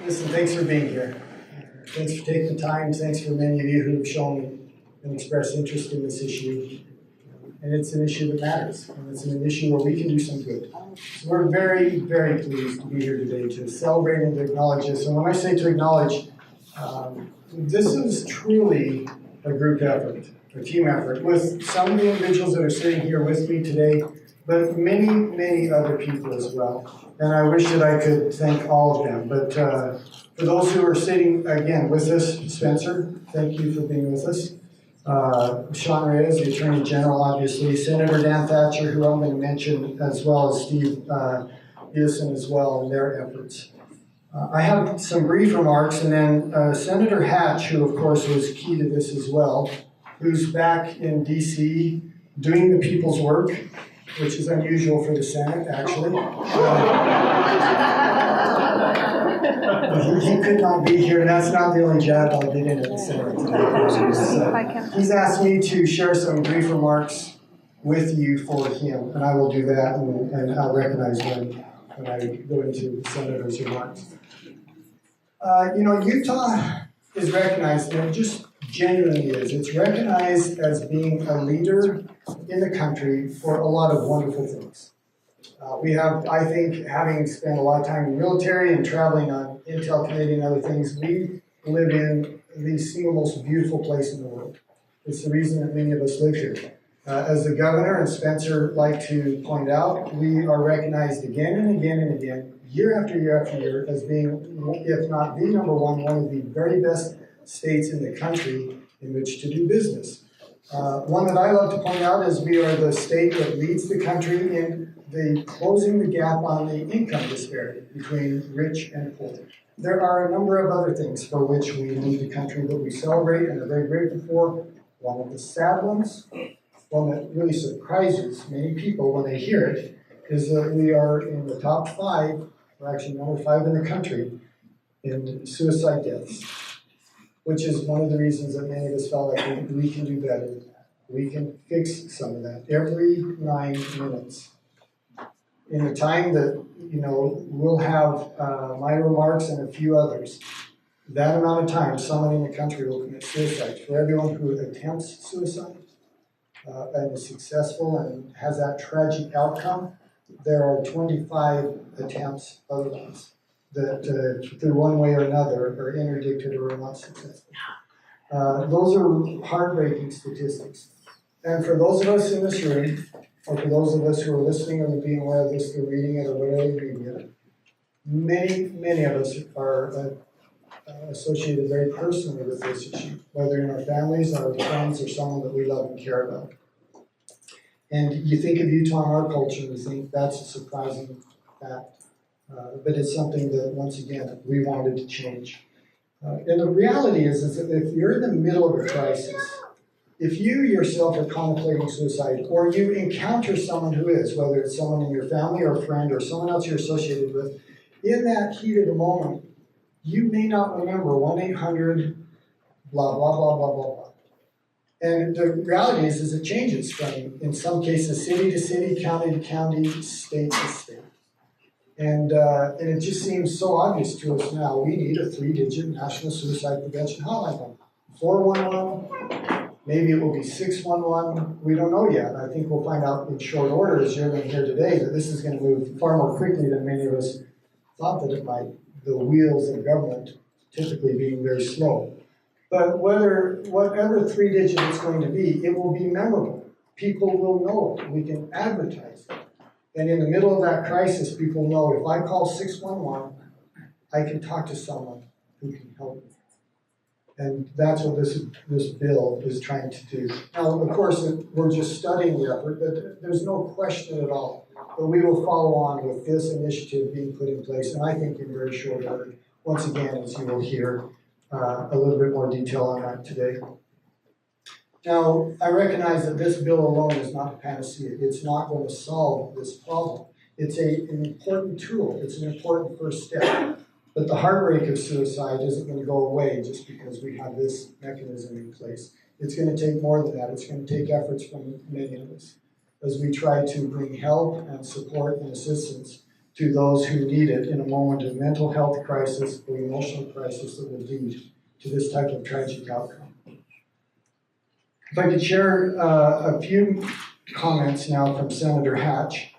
Listen, thanks for being here. Thanks for taking the time. Thanks for many of you who have shown and expressed interest in this issue. And it's an issue that matters. And it's an issue where we can do some good. So we're very, very pleased to be here today to celebrate and to acknowledge this. And when I say to acknowledge, this is truly a group effort, a team effort, with some of the individuals that are sitting here with me today, but many, many other people as well. And I wish that I could thank all of them. But for those who are sitting, again, with us, Spencer, thank you for being with us. Sean Reyes, the Attorney General, obviously. Senator Dan Thatcher, who I'm going to mention, as well as Steve Eliason as well, in their efforts. I have some brief remarks, and then Senator Hatch, who of course was key to this as well, who's back in D.C. doing the people's work, which is unusual for the Senate, actually. He could not be here, and that's not the only job I'll get into the Senate today. He's asked me to share some brief remarks with you for him, and I will do that, and I'll recognize him when I go into the Senator's remarks. Utah is recognized, and it just genuinely is. It's recognized as being a leader in the country for a lot of wonderful things. We have, I think, having spent a lot of time in the military and traveling on Intel Committee and other things, we live in the single most beautiful place in the world. It's the reason that many of us live here. As the governor and Spencer like to point out, we are recognized again and again and again, year after year after year, as being, if not the number one of the very best states in the country in which to do business. One that I love to point out is we are the state that leads the country in closing the gap on the income disparity between rich and poor. There are a number of other things for which we lead the country that we celebrate and are very grateful for. One of the sad ones, one that really surprises many people when they hear it, is that we are in the top 5, or actually number 5 in the country, in suicide deaths, which is one of the reasons that many of us felt like we can do better. We can fix some of that every 9 minutes. In the time that, we'll have my remarks and a few others, that amount of time, someone in the country will commit suicide. For everyone who attempts suicide and is successful and has that tragic outcome, there are 25 attempts otherwise that through one way or another are interdicted or are not successful. Those are heartbreaking statistics. And for those of us in this room, or for those of us who are listening or being aware of this through reading it or whatever media, many of us are associated very personally with this issue, whether in our families, our friends, or someone that we love and care about. And you think of Utah and our culture, and you think that's a surprising fact. But it's something that, once again, we wanted to change. And the reality is that if you're in the middle of a crisis, if you yourself are contemplating suicide, or you encounter someone who is, whether it's someone in your family or a friend or someone else you're associated with, in that heat of the moment, you may not remember 1-800 blah, blah, blah, blah, blah, blah. And the reality is it changes from, in some cases, city to city, county to county, state to state. And it just seems so obvious to us now. We need a 3-digit national suicide prevention hotline number. 411, maybe it will be 611. We don't know yet. I think we'll find out in short order, as you're going to hear today, that this is going to move far more quickly than many of us thought that it might. The wheels of government typically being very slow. But whatever 3-digit it's going to be, it will be memorable. People will know it. We can advertise it. And in the middle of that crisis, people know if I call 611, I can talk to someone who can help me. And that's what this bill is trying to do. Now, of course, we're just studying the effort, but there's no question at all that we will follow on with this initiative being put in place, and I think in very short order. Once again, as you will hear a little bit more detail on that today. Now, I recognize that this bill alone is not a panacea. It's not going to solve this problem. It's an important tool. It's an important first step. But the heartbreak of suicide isn't going to go away just because we have this mechanism in place. It's going to take more than that. It's going to take efforts from many of us as we try to bring help and support and assistance to those who need it in a moment of mental health crisis or emotional crisis that would lead to this type of tragic outcome. If I could share a few comments now from Senator Hatch.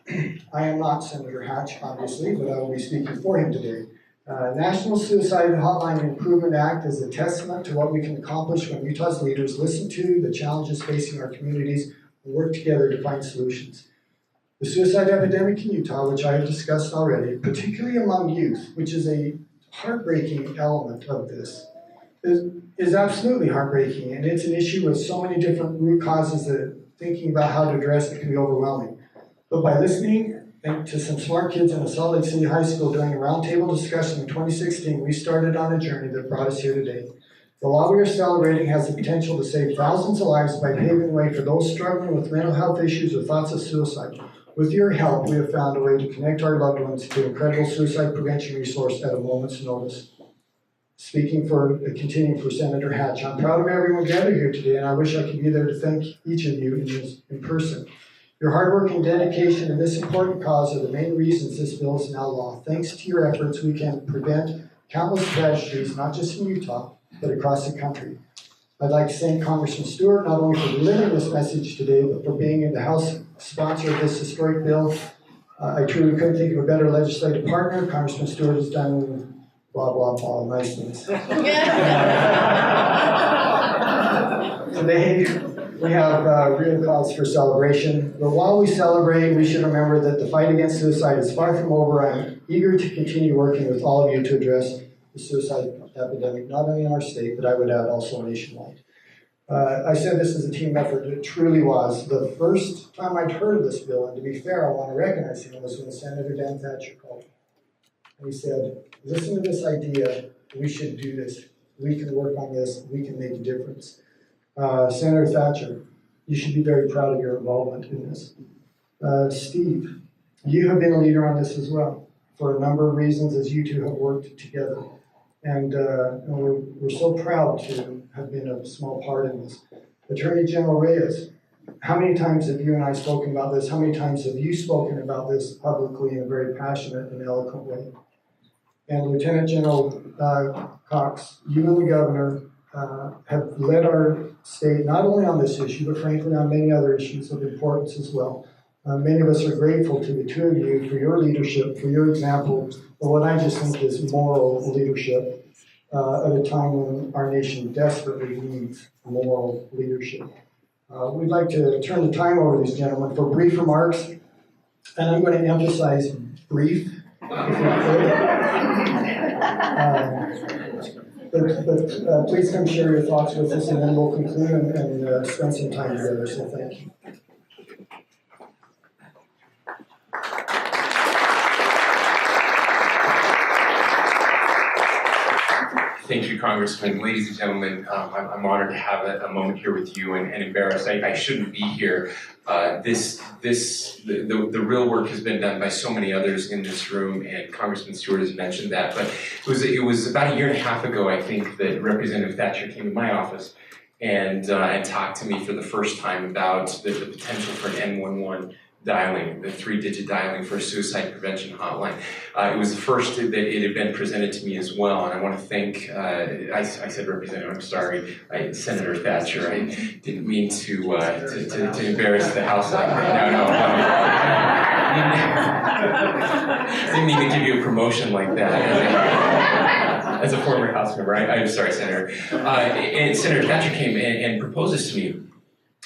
I am not Senator Hatch, obviously, but I will be speaking for him today. National Suicide Hotline Improvement Act is a testament to what we can accomplish when Utah's leaders listen to the challenges facing our communities and work together to find solutions. The suicide epidemic in Utah, which I have discussed already, particularly among youth, which is a heartbreaking element of this, is absolutely heartbreaking, and it's an issue with so many different root causes that thinking about how to address it can be overwhelming. But by listening to some smart kids in a Salt Lake City high school during a roundtable discussion in 2016, we started on a journey that brought us here today. The law we are celebrating has the potential to save thousands of lives by paving the way for those struggling with mental health issues or thoughts of suicide. With your help, we have found a way to connect our loved ones to an incredible suicide prevention resource at a moment's notice. Continuing for Senator Hatch, I'm proud of everyone gathered here today, and I wish I could be there to thank each of you in person. Your hard work and dedication to this important cause are the main reasons this bill is now law. Thanks to your efforts, we can prevent countless tragedies, not just in Utah, but across the country. I'd like to thank Congressman Stewart not only for delivering this message today, but for being in the House sponsor of this historic bill. I truly couldn't think of a better legislative partner. Congressman Stewart has done blah, blah, blah, nice things. Today, we have real cause for celebration. But while we celebrate, we should remember that the fight against suicide is far from over. I'm eager to continue working with all of you to address the suicide epidemic, not only in our state, but I would add also nationwide. I said this is a team effort. It truly was. The first time I'd heard of this bill, and to be fair, I want to recognize him, was when Senator Daniel Thatcher called me. And he said, listen to this idea, we should do this. We can work on this, we can make a difference. Senator Thatcher, you should be very proud of your involvement in this. Steve, you have been a leader on this as well, for a number of reasons as you two have worked together. And we're so proud to have been a small part in this. Attorney General Reyes, how many times have you and I spoken about this? How many times have you spoken about this publicly in a very passionate and eloquent way? And Lieutenant General Cox, you and the governor have led our state not only on this issue, but frankly on many other issues of importance as well. Many of us are grateful to the two of you for your leadership, for your example of what I just think is moral leadership at a time when our nation desperately needs moral leadership. We'd like to turn the time over to these gentlemen for brief remarks, and I'm going to emphasize brief, if we could. But please come share your thoughts with us, and then we'll conclude and spend some time together, so thank you. Thank you, Congressman. Ladies and gentlemen, I'm honored to have a moment here with you and embarrassed. I shouldn't be here. The real work has been done by so many others in this room, and Congressman Stewart has mentioned that. But it was about a year and a half ago, I think, that Representative Thatcher came to my office and talked to me for the first time about the potential for an N11 dialing, the 3-digit dialing for a suicide prevention hotline. It was the first that it had been presented to me as well, and I want to thank, I said Representative, I'm sorry, Senator Thatcher. I didn't mean to embarrass the House like that. No. I didn't mean to give you a promotion like that. As a former House member, I'm sorry, Senator. And Senator Thatcher came and proposed this to me.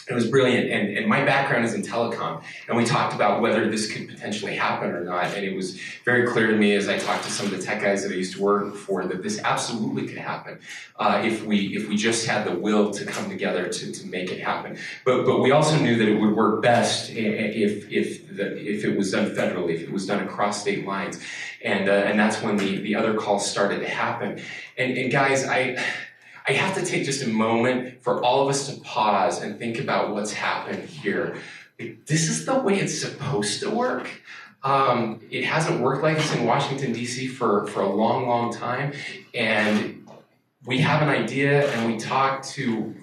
It was brilliant, and my background is in telecom, and we talked about whether this could potentially happen or not, and it was very clear to me as I talked to some of the tech guys that I used to work for that this absolutely could happen if we just had the will to come together to make it happen. But we also knew that it would work best if it was done federally, if it was done across state lines, and that's when the other calls started to happen. And guys, I have to take just a moment for all of us to pause and think about what's happened here. This is the way it's supposed to work. It hasn't worked like this in Washington, D.C. for a long, long time. And we have an idea and we talk to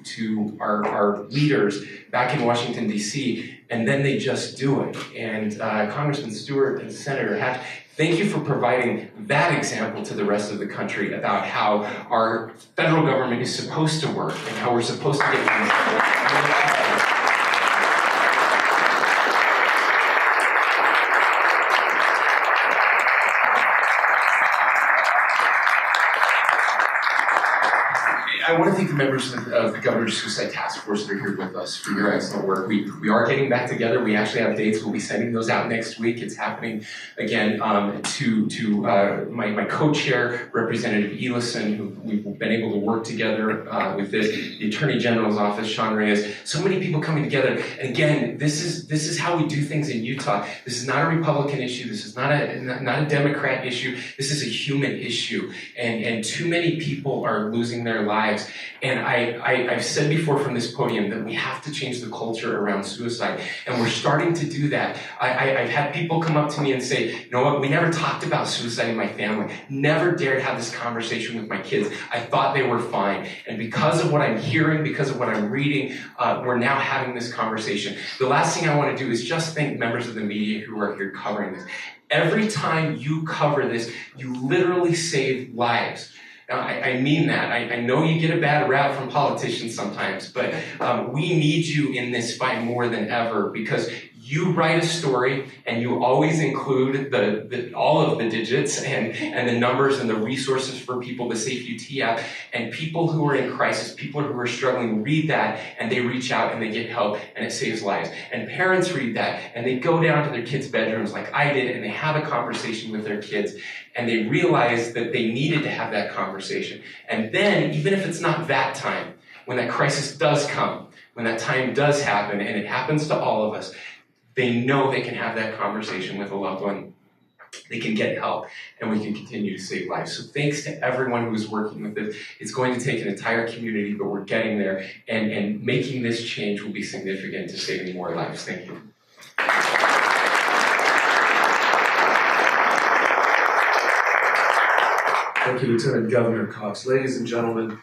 our leaders back in Washington, D.C., and then they just do it. And Congressman Stewart and Senator Hatch, thank you for providing that example to the rest of the country about how our federal government is supposed to work and how we're supposed to get things done. I want to thank the members of the Governor's Suicide Task Force that are here with us for your excellent work. We are getting back together. We actually have dates. We'll be sending those out next week. It's happening again to my co-chair, Representative Eliason, who we've been able to work together with this, the Attorney General's office, Sean Reyes. So many people coming together. And again, this is how we do things in Utah. This is not a Republican issue. This is not a Democrat issue. This is a human issue. And too many people are losing their lives. And I've said before from this podium that we have to change the culture around suicide, and we're starting to do that. I've had people come up to me and say, you know what, we never talked about suicide in my family, never dared have this conversation with my kids. I thought they were fine. And because of what I'm hearing, because of what I'm reading, we're now having this conversation. The last thing I want to do is just thank members of the media who are here covering this. Every time you cover this, you literally save lives. Now, I mean that. I know you get a bad rap from politicians sometimes, but we need you in this fight more than ever, because you write a story and you always include all of the digits and the numbers and the resources for people, the Safe UT app, and people who are in crisis, people who are struggling read that and they reach out and they get help and it saves lives. And parents read that and they go down to their kids' bedrooms like I did and they have a conversation with their kids and they realize that they needed to have that conversation. And then, even if it's not that time, when that crisis does come, when that time does happen, and it happens to all of us, they know they can have that conversation with a loved one. They can get help, and we can continue to save lives. So thanks to everyone who is working with this. It's going to take an entire community, but we're getting there, and making this change will be significant to saving more lives. Thank you. Thank you, Lieutenant Governor Cox. Ladies and gentlemen,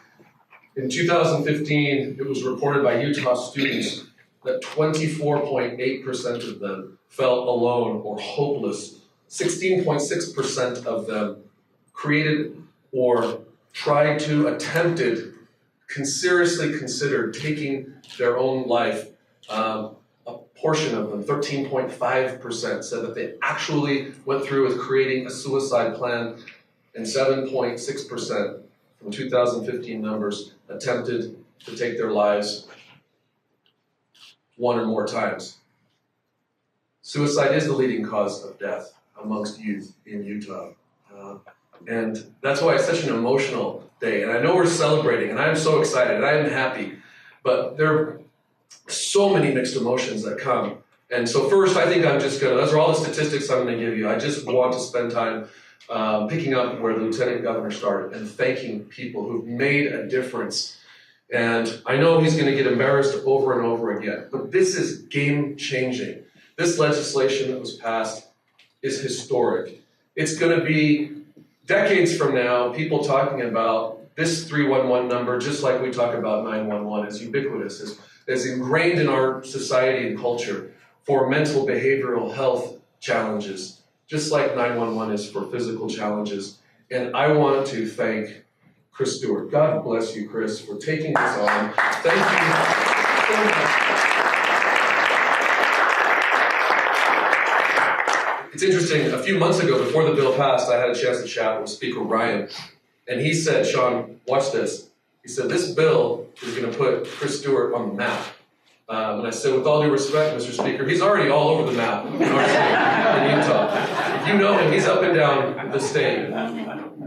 in 2015, it was reported by Utah students that 24.8% of them felt alone or hopeless. 16.6% of them created or tried to, seriously considered taking their own life. A portion of them, 13.5%, said that they actually went through with creating a suicide plan, and 7.6% from 2015 numbers attempted to take their lives one or more times. Suicide is the leading cause of death amongst youth in Utah. And that's why it's such an emotional day. And I know we're celebrating, and I am so excited, and I am happy, but there are so many mixed emotions that come. And so first, I think those are all the statistics I'm gonna give you. I just want to spend time picking up where the Lieutenant Governor started and thanking people who've made a difference. And I know he's gonna get embarrassed over and over again, but this is game-changing. This legislation that was passed is historic. It's gonna be decades from now, people talking about this 311 number, just like we talk about 911, is ubiquitous, is ingrained in our society and culture for mental behavioral health challenges, just like 911 is for physical challenges. And I want to thank Chris Stewart. God bless you, Chris, for taking this on. Thank you so much. It's interesting, a few months ago, before the bill passed, I had a chance to chat with Speaker Ryan, and he said, Sean, watch this. He said, this bill is going to put Chris Stewart on the map. And I said, with all due respect, Mr. Speaker, he's already all over the map in our state, in Utah. If you know him, he's up and down the state.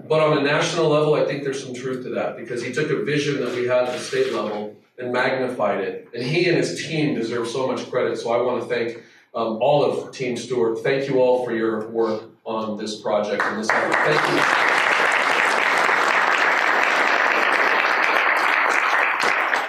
But on a national level, I think there's some truth to that, because he took a vision that we had at the state level and magnified it. And he and his team deserve so much credit, so I want to thank all of Team Stewart. Thank you all for your work on this project and this effort. Thank you.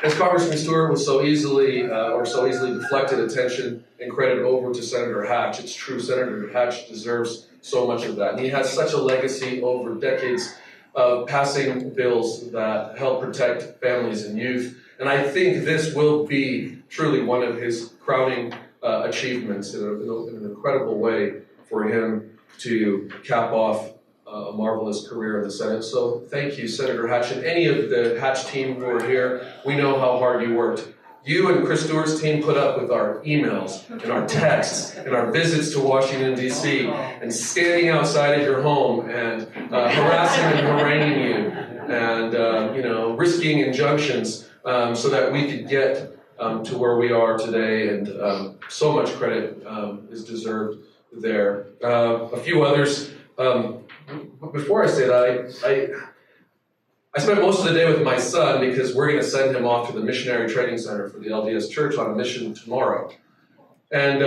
As Congressman Stewart was so easily deflected attention and credit over to Senator Hatch, it's true, Senator Hatch deserves so much of that. And he has such a legacy over decades of passing bills that help protect families and youth. And I think this will be truly one of his crowning achievements in an incredible way for him to cap off a marvelous career in the Senate. So thank you, Senator Hatch, and any of the Hatch team who are here. We know how hard you worked. You and Chris Stewart's team put up with our emails and our texts and our visits to Washington, D.C., and standing outside of your home and harassing and haranguing you and risking injunctions so that we could get to where we are today. And so much credit is deserved there. A few others. Before I say that, I spent most of the day with my son because we're going to send him off to the Missionary Training Center for the LDS Church on a mission tomorrow. And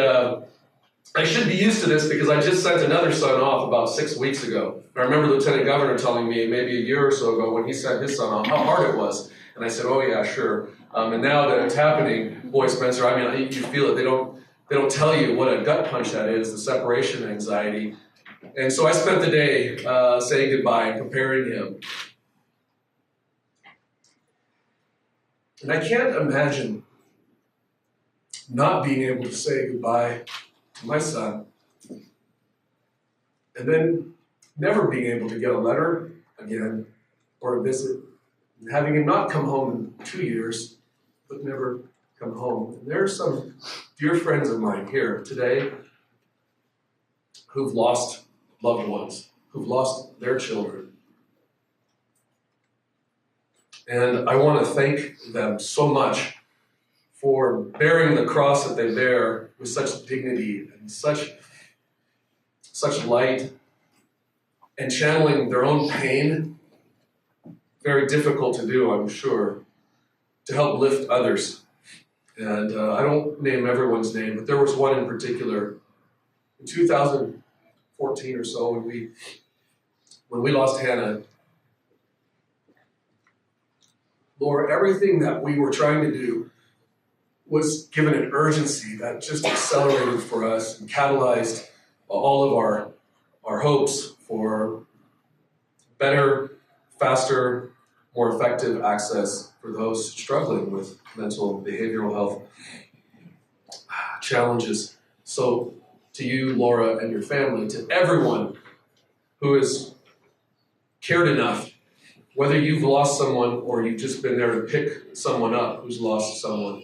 I should be used to this because I just sent another son off about 6 weeks ago. I remember the Lieutenant Governor telling me maybe a year or so ago when he sent his son off how hard it was. And I said, oh yeah, sure. And now that it's happening, boy, Spencer, I mean, you feel it. They don't tell you what a gut punch that is, the separation anxiety. And so I spent the day saying goodbye and comparing him. And I can't imagine not being able to say goodbye to my son and then never being able to get a letter again or a visit, and having him not come home in 2 years, but never come home. And there are some dear friends of mine here today who've lost loved ones, who've lost their children. And I want to thank them so much for bearing the cross that they bear with such dignity and such light, and channeling their own pain, very difficult to do, I'm sure, to help lift others. And I don't name everyone's name, but there was one in particular in 2014 or so when we lost Hannah. Lord, everything that we were trying to do was given an urgency that just accelerated for us and catalyzed all of our hopes for better, faster, more effective access for those struggling with mental behavioral health challenges. So to you, Laura, and your family, to everyone who has cared enough, whether you've lost someone or you've just been there to pick someone up who's lost someone,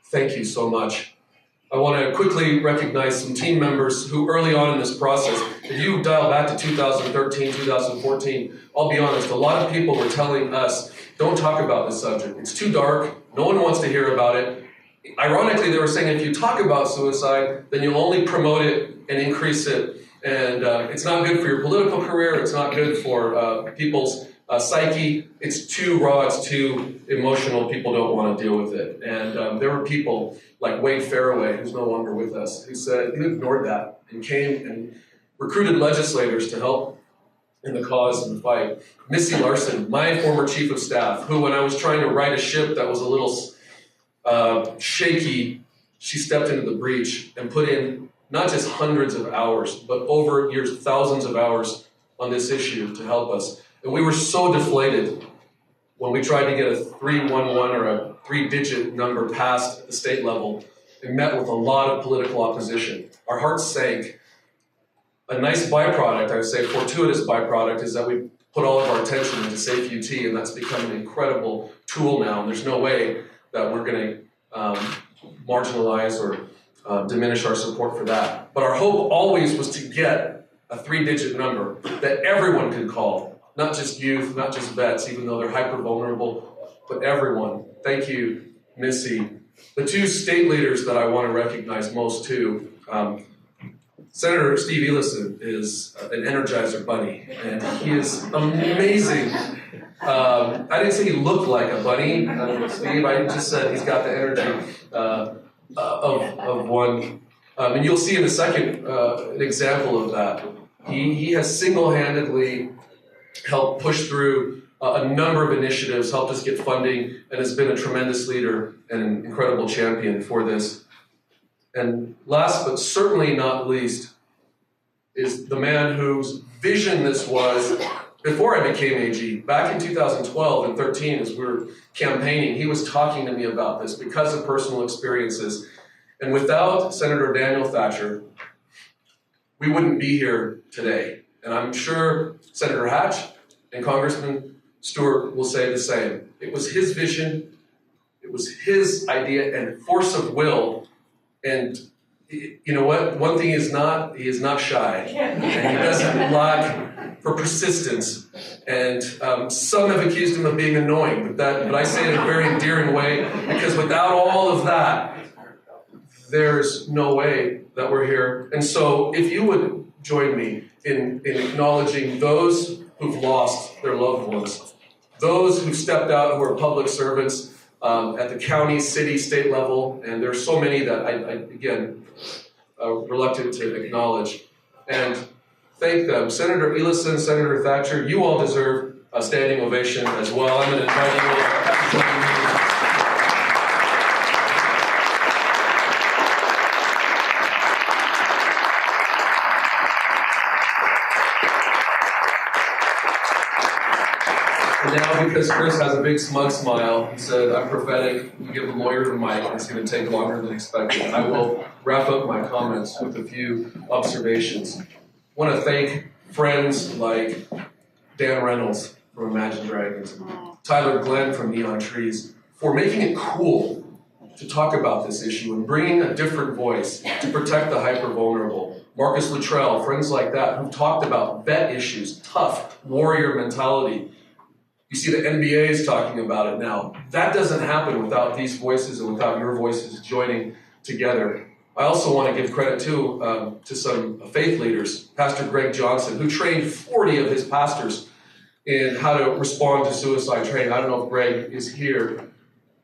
thank you so much. I want to quickly recognize some team members who early on in this process, if you dial back to 2013, 2014, I'll be honest, a lot of people were telling us, don't talk about this subject. It's too dark. No one wants to hear about it. Ironically, they were saying if you talk about suicide, then you'll only promote it and increase it. And it's not good for your political career. It's not good for people's psyche. It's too raw, it's too emotional, people don't want to deal with it. And there were people like Wade Fairway, who's no longer with us, who ignored that and came and recruited legislators to help in the cause and the fight. Missy Larson, my former chief of staff, who when I was trying to right a ship that was a little shaky, she stepped into the breach and put in not just hundreds of hours, but over years, thousands of hours on this issue to help us. And we were so deflated when we tried to get a 311 or a 3-digit number passed at the state level and met with a lot of political opposition. Our hearts sank. A nice byproduct, I would say a fortuitous byproduct, is that we put all of our attention into Safe UT, and that's become an incredible tool now. And there's no way that we're going to marginalize or diminish our support for that. But our hope always was to get a 3-digit number that everyone could call. Not just youth, not just vets, even though they're hyper-vulnerable, but everyone. Thank you, Missy. The two state leaders that I want to recognize most too, Senator Steve Eliason is an Energizer bunny, and he is amazing. I didn't say he looked like a bunny, Steve, I just said he's got the energy of one. And you'll see in a second an example of that. He has single-handedly helped push through a number of initiatives, helped us get funding, and has been a tremendous leader and an incredible champion for this. And last but certainly not least is the man whose vision this was before I became AG, back in 2012 and 13, as we were campaigning, he was talking to me about this because of personal experiences. And without Senator Daniel Thatcher, we wouldn't be here today. And I'm sure Senator Hatch and Congressman Stewart will say the same. It was his vision, it was his idea and force of will. And you know what? One thing he is not shy. And he doesn't lack for persistence. And some have accused him of being annoying, but I say it in a very endearing way, because without all of that, there's no way that we're here. And so if you would join me in acknowledging those who've lost their loved ones, those who've stepped out who are public servants at the county, city, state level, and there's so many that I again, reluctant to acknowledge, and thank them. Senator Eliason, Senator Thatcher, you all deserve a standing ovation as well. I'm going to invite you all to join me. And now, because Chris has a big smug smile, he said, I'm prophetic, you give the lawyer the mic, and it's going to take longer than expected. I will wrap up my comments with a few observations. I want to thank friends like Dan Reynolds from Imagine Dragons, Tyler Glenn from Neon Trees, for making it cool to talk about this issue and bringing a different voice to protect the hyper-vulnerable. Marcus Luttrell, friends like that, who've talked about vet issues, tough, warrior mentality. You see the NBA is talking about it now. That doesn't happen without these voices and without your voices joining together. I also want to give credit to some faith leaders, Pastor Greg Johnson, who trained 40 of his pastors in how to respond to suicide training. I don't know if Greg is here.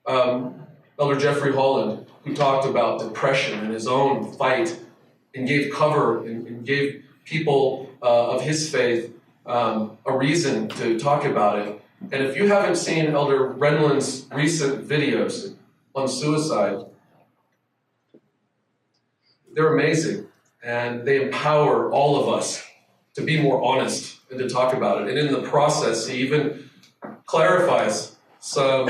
Elder Jeffrey Holland, who talked about depression and his own fight and gave cover and gave people of his faith a reason to talk about it. And if you haven't seen Elder Renlund's recent videos on suicide, they're amazing. And they empower all of us to be more honest and to talk about it. And in the process, he even clarifies some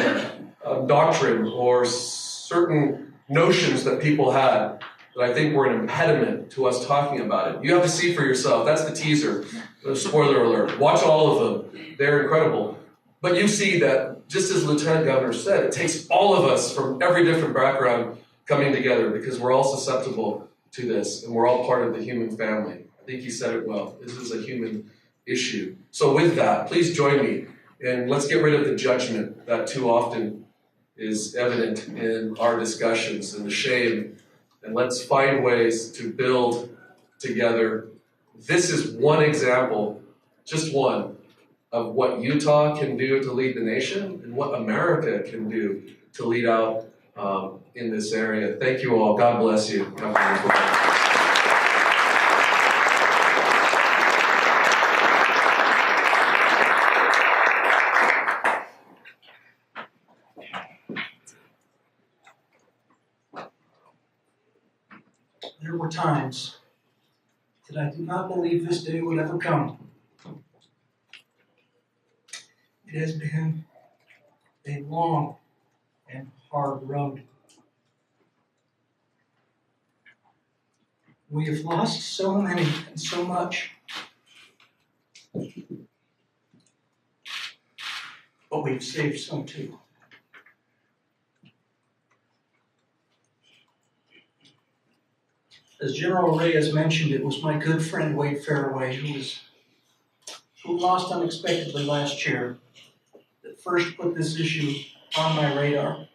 doctrine or certain notions that people had that I think were an impediment to us talking about it. You have to see for yourself. That's the teaser. Spoiler alert. Watch all of them. They're incredible. But you see that, just as Lieutenant Governor said, it takes all of us from every different background coming together because we're all susceptible to this and we're all part of the human family. I think he said it well. This is a human issue. So with that, please join me and let's get rid of the judgment that too often is evident in our discussions and the shame. And let's find ways to build together. This is one example, just one, of what Utah can do to lead the nation and what America can do to lead out in this area. Thank you all. God bless you. There were times that I did not believe this day would ever come. It has been a long and hard road. We have lost so many and so much. But we've saved some too. As General Reyes mentioned, it was my good friend Wade Fairway who lost unexpectedly last year that first put this issue on my radar.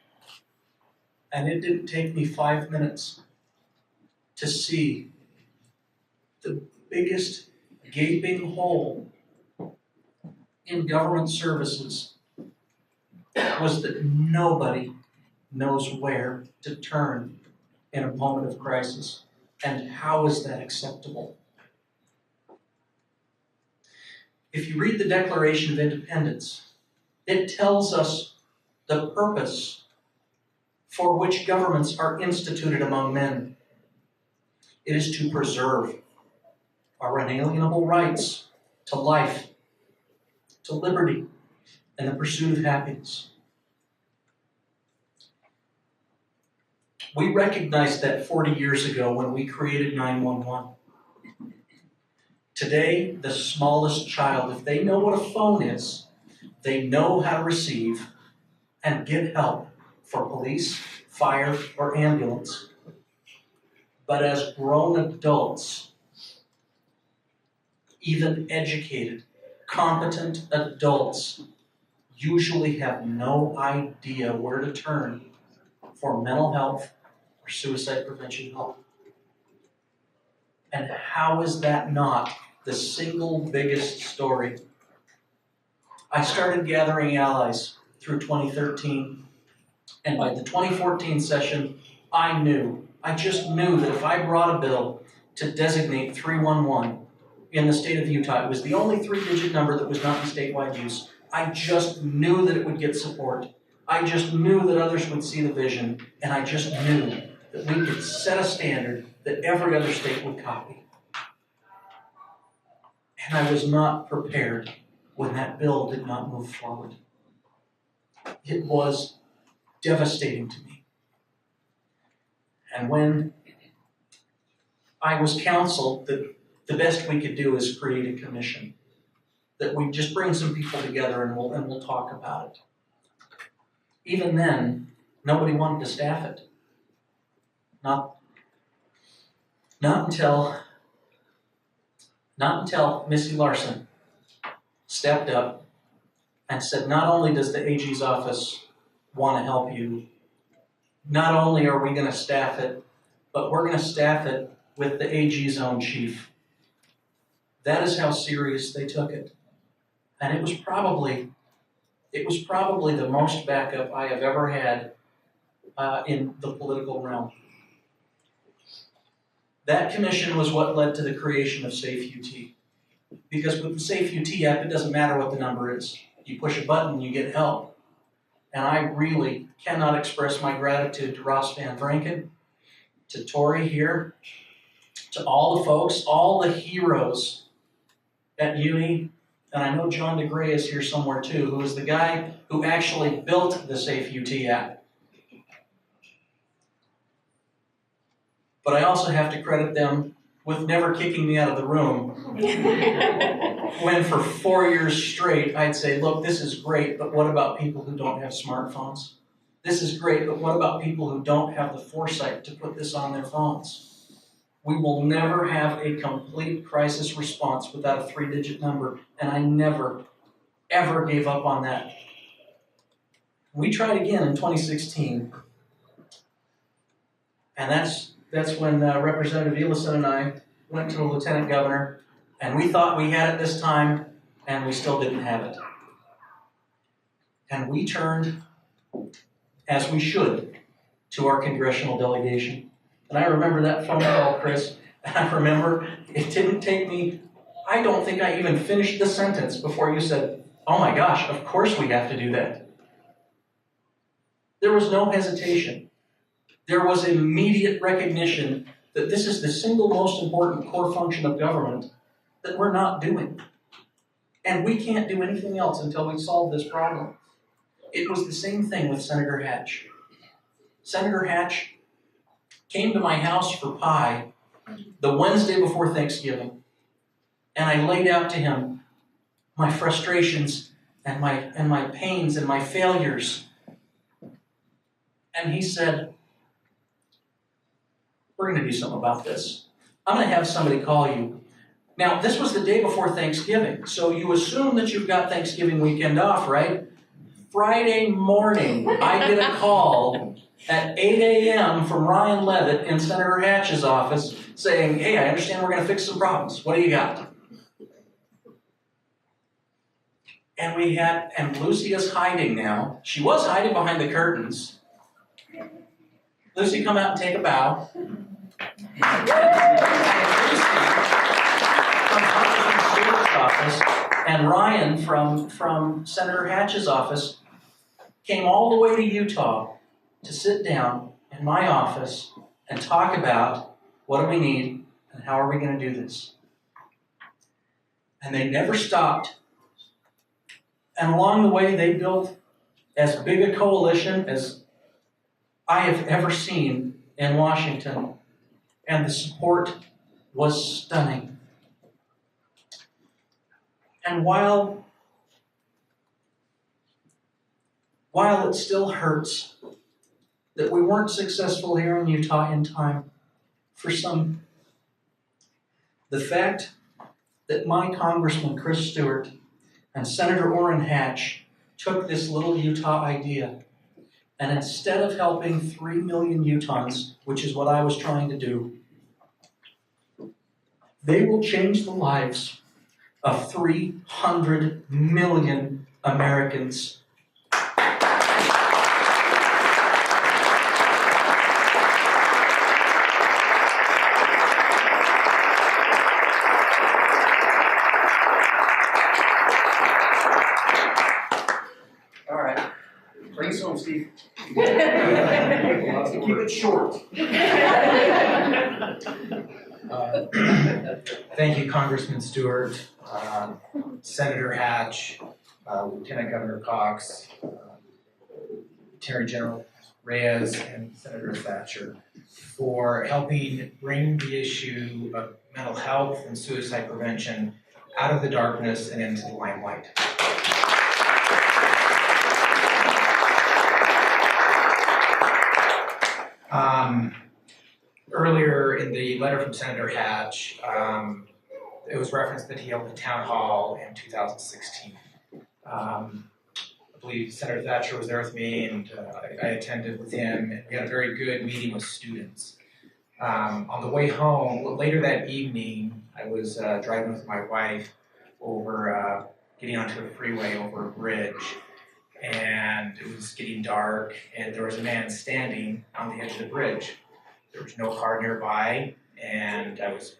And it didn't take me 5 minutes to see the biggest gaping hole in government services was that nobody knows where to turn in a moment of crisis. And how is that acceptable? If you read the Declaration of Independence, it tells us the purpose for which governments are instituted among men. It is to preserve our unalienable rights to life, to liberty and the pursuit of happiness. We recognized that 40 years ago when we created 911. Today, the smallest child, if they know what a phone is, they know how to receive and get help for police, fire, or ambulance. But as grown adults, even educated, competent adults, usually have no idea where to turn for mental health or suicide prevention help. And how is that not the single biggest story? I started gathering allies through 2013, and by the 2014 session, I just knew that if I brought a bill to designate 311 in the state of Utah, it was the only 3-digit number that was not in statewide use. I just knew that it would get support. I just knew that others would see the vision, and I just knew that we could set a standard that every other state would copy. And I was not prepared when that bill did not move forward. It was devastating to me. And when I was counseled that the best we could do is create a commission, that we just bring some people together and we'll talk about it. Even then, nobody wanted to staff it. Not until Missy Larson stepped up and said, not only does the AG's office want to help you, not only are we going to staff it, but we're going to staff it with the AG's own chief. That is how serious they took it. And it was probably the most backup I have ever had in the political realm. That commission was what led to the creation of Safe UT. Because with the Safe UT app, it doesn't matter what the number is. You push a button, you get help. And I really cannot express my gratitude to Ross Van Vranken, to Tori here, to all the folks, all the heroes at UNI. And I know John DeGray is here somewhere too, who is the guy who actually built the Safe UT app. But I also have to credit them with never kicking me out of the room. When for 4 years straight, I'd say, look, this is great, but what about people who don't have smartphones? This is great, but what about people who don't have the foresight to put this on their phones? We will never have a complete crisis response without a 3-digit number, and I never, ever gave up on that. We tried again in 2016, and that's when Representative Eliason and I went to the Lieutenant Governor, and we thought we had it this time, and we still didn't have it. And we turned, as we should, to our congressional delegation. And I remember that phone call, Chris, and I remember it didn't take me, I don't think I even finished the sentence before you said, oh my gosh, of course we have to do that. There was no hesitation. There was immediate recognition that this is the single most important core function of government that we're not doing. And we can't do anything else until we solve this problem. It was the same thing with Senator Hatch. Senator Hatch came to my house for pie the Wednesday before Thanksgiving, and I laid out to him my frustrations and my pains and my failures. And he said, we're going to do something about this. I'm going to have somebody call you. Now, this was the day before Thanksgiving, so you assume that you've got Thanksgiving weekend off, right? Friday morning, I get a call at 8 a.m. from Ryan Levitt in Senator Hatch's office saying, hey, I understand we're going to fix some problems. What do you got? And Lucy is hiding now. She was hiding behind the curtains. Lucy, come out and take a bow. Office, and Ryan from Senator Hatch's office came all the way to Utah to sit down in my office and talk about what do we need and how are we going to do this. And they never stopped And along the way, they built as big a coalition as I have ever seen in Washington, and the support was stunning. And while it still hurts that we weren't successful here in Utah in time for some, the fact that my Congressman Chris Stewart and Senator Orrin Hatch took this little Utah idea, and instead of helping 3 million Utahns, which is what I was trying to do, they will change the lives of 300 million Americans. All right, bring us home, Steve. Keep it short. Thank you, Congressman Stewart, Senator Hatch, Lieutenant Governor Cox, Attorney General Reyes, and Senator Thatcher for helping bring the issue of mental health and suicide prevention out of the darkness and into the limelight. Earlier in the letter from Senator Hatch, it was referenced that he held a town hall in 2016. I believe Senator Thatcher was there with me, and I attended with him, and we had a very good meeting with students. On the way home, later that evening, I was driving with my wife over, getting onto a freeway over a bridge, and it was getting dark, and there was a man standing on the edge of the bridge. There was no car nearby, and I was,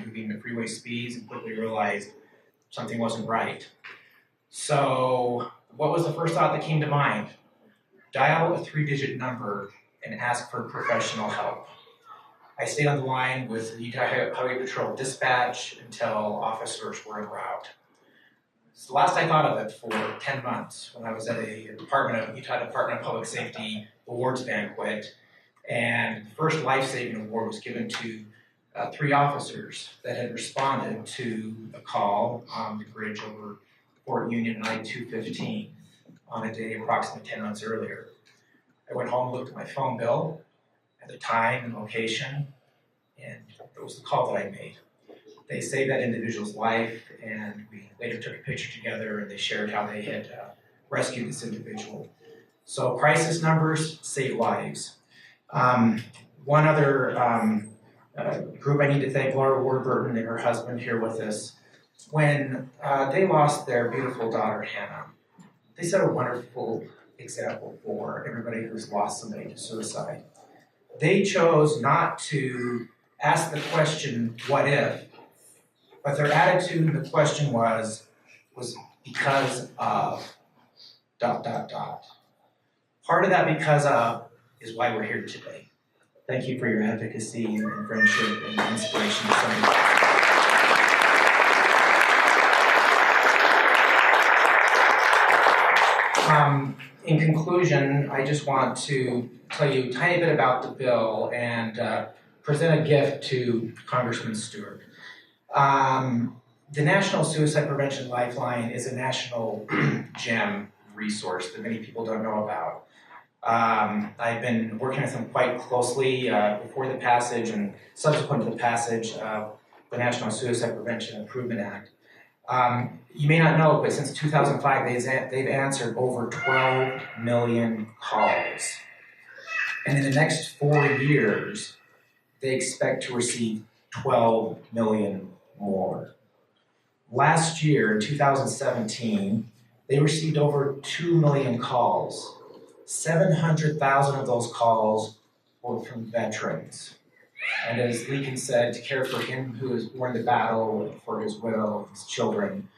moving at freeway speeds and quickly realized something wasn't right. So, what was the first thought that came to mind? Dial a 3-digit number and ask for professional help. I stayed on the line with the Utah Highway Patrol dispatch until officers were en route. It's the last I thought of it for 10 months when I was at a Utah Department of Public Safety awards banquet, and the first life-saving award was given to 3 officers that had responded to a call on the bridge over Fort Union and I-215 on a day approximately 10 months earlier. I went home and looked at my phone bill at the time and location, and it was the call that I made. They saved that individual's life, and we later took a picture together, and they shared how they had rescued this individual. So crisis numbers save lives. One other group I need to thank, Laura Warburton and her husband here with us. When they lost their beautiful daughter, Hannah, they set a wonderful example for everybody who's lost somebody to suicide. They chose not to ask the question, what if? But their attitude and the question was because of ... Part of that because of is why we're here today. Thank you for your advocacy and friendship and inspiration to so many people. In conclusion, I just want to tell you a tiny bit about the bill and present a gift to Congressman Stewart. The National Suicide Prevention Lifeline is a national gem resource that many people don't know about. I've been working with them quite closely before the passage and subsequent to the passage of the National Suicide Prevention Improvement Act. You may not know, but since 2005, they've answered over 12 million calls. And in the next 4 years, they expect to receive 12 million more. Last year, in 2017, they received over 2 million calls. 700,000 of those calls were from veterans. And as Leakin said, to care for him who has borne the battle and for his widow, his children,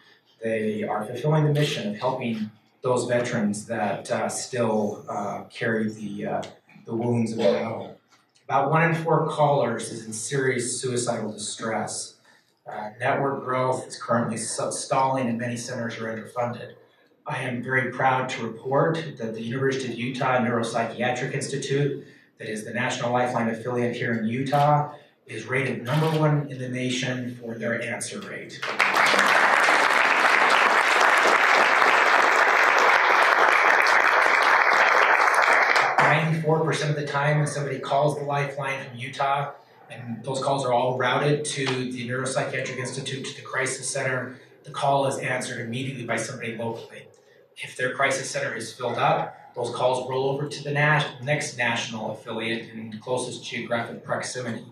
they are fulfilling the mission of helping those veterans that still carry the wounds of the battle. About 1 in 4 callers is in serious suicidal distress. Network growth is currently stalling and many centers are underfunded. I am very proud to report that the University of Utah Neuropsychiatric Institute, that is the National Lifeline affiliate here in Utah, is rated #1 in the nation for their answer rate. 94% of the time when somebody calls the Lifeline from Utah, and those calls are all routed to the Neuropsychiatric Institute, to the Crisis Center, the call is answered immediately by somebody locally. If their crisis center is filled up, those calls roll over to the next national affiliate in closest geographic proximity.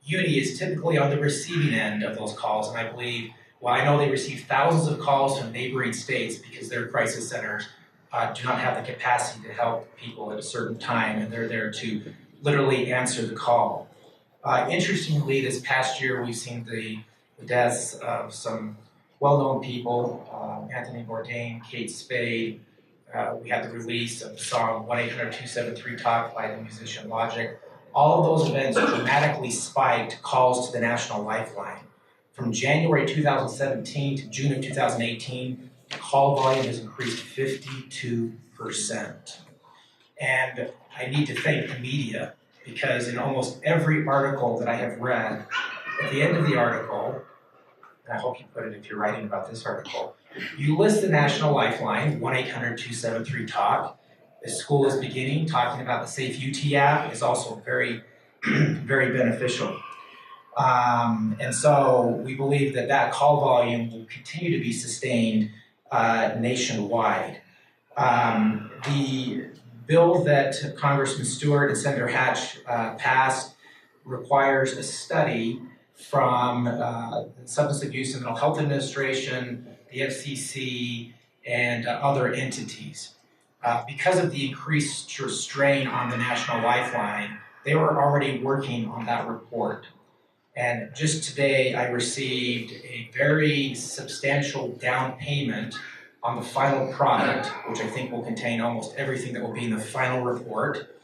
UNI is typically on the receiving end of those calls, and I believe, well, I know they receive thousands of calls from neighboring states because their crisis centers do not have the capacity to help people at a certain time, and they're there to literally answer the call. Interestingly, this past year, we've seen the deaths of some well-known people, Anthony Bourdain, Kate Spade. We had the release of the song 1-800-273-TALK by the musician Logic. All of those events dramatically spiked calls to the National Lifeline. From January 2017 to June of 2018, the call volume has increased 52%. And I need to thank the media, because in almost every article that I have read, at the end of the article, and I hope you put it if you're writing about this article, you list the National Lifeline, 1-800-273-TALK. As school is beginning, talking about the Safe UT app is also very, very beneficial. And so we believe that that call volume will continue to be sustained nationwide. The bill that Congressman Stewart and Senator Hatch passed requires a study from the Substance Abuse and Mental Health Administration, the FCC, and other entities. Because of the increased strain on the National Lifeline, they were already working on that report. And just today, I received a very substantial down payment on the final product, which I think will contain almost everything that will be in the final report,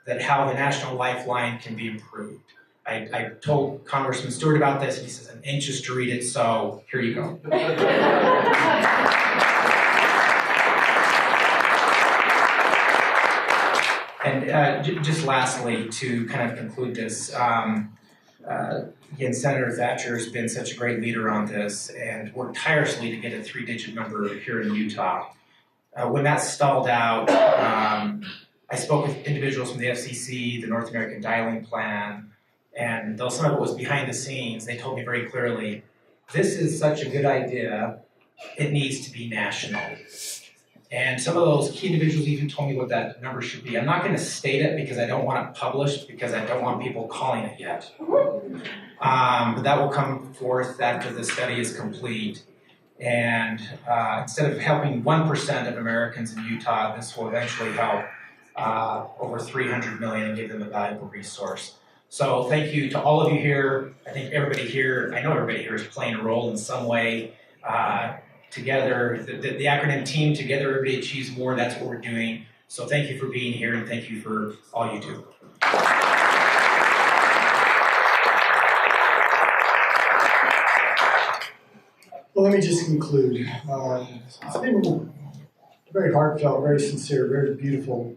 that how the National Lifeline can be improved. I told Congressman Stewart about this, and he says, I'm anxious to read it, so here you go. And just lastly, to kind of conclude this, again, Senator Thatcher has been such a great leader on this and worked tirelessly to get a 3-digit number here in Utah. When that stalled out, I spoke with individuals from the FCC, the North American Dialing Plan, and though some of it was behind the scenes, they told me very clearly, this is such a good idea, it needs to be national. And some of those key individuals even told me what that number should be. I'm not going to state it because I don't want it published, because I don't want people calling it yet. But that will come forth after the study is complete. And instead of helping 1% of Americans in Utah, this will eventually help over 300 million and give them a valuable resource. So thank you to all of you here. I think everybody here, I know everybody here is playing a role in some way. Together, the acronym team, together everybody achieves more, that's what we're doing. So thank you for being here, and thank you for all you do. Well, let me just conclude. It's been very heartfelt, very sincere, very beautiful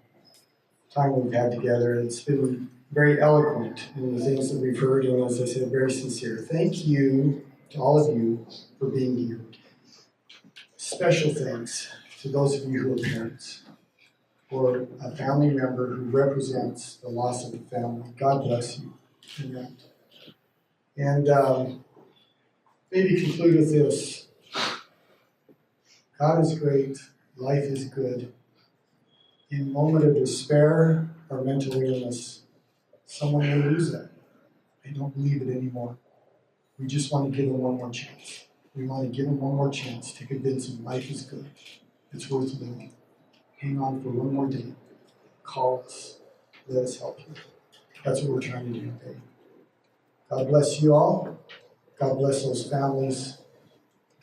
time we've had together. It's been very eloquent in the things that we've heard, and as I said, very sincere. Thank you to all of you for being here. Special thanks to those of you who are parents, or a family member who represents the loss of a family. God bless you in that. And maybe conclude with this. God is great, life is good. In a moment of despair or mental illness, someone may lose that. They don't believe it anymore. We just want to give them one more chance. We want to give them one more chance to convince them life is good. It's worth living. Hang on for one more day. Call us. Let us help you. That's what we're trying to do today. God bless you all. God bless those families.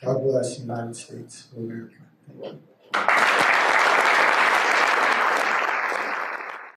God bless the United States of America. Thank you.